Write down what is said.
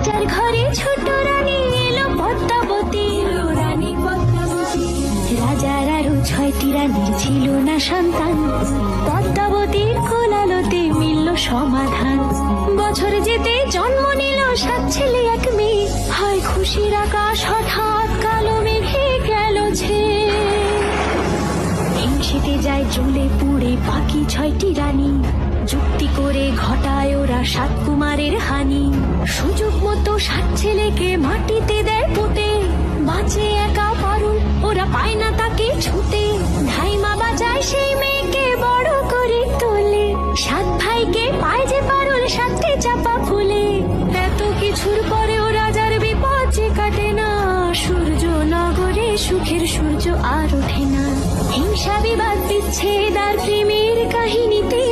রাজার ঘরে ছোট রানী এলো পদ্মাবতী, রানী পদ্মাবতী। রাজার আরো 6টি রানীর ছিল না সন্তান, পদ্মাবতীর কোলালতে মিলল সমাধান। বছর যেতে জন্ম নিল 7 ছেলে 1 মেয়ে, হয় খুশির আকাশ হঠাৎ কালো মেঘে গেল ছেয়ে। হিংসেতে যায় জ্বলে পুড়ে বাকি 6টি রানী, যুক্তি করে ঘটায় ওরা 7 কুমারের হানি। সুযোগ মতো 7 ছেলেকে মাটিতে দেয় পুঁতে, বাঁচে একা পারুল ওরা পায় না তাকে ছুতে। ধাইমা বাজায় সেই মেয়েকে বড় করে তোলে, 7 ভাইকে পায় যে পারুল 7টে চাপা ফুলে। এত কিছুর পরেও রাজার বিপদ যে কাটে না, সূর্য নগরে সুখের সূর্য আর ওঠে না। হিংসা বিবাদ বিচ্ছেদ আর প্রেমের কাহিনীতে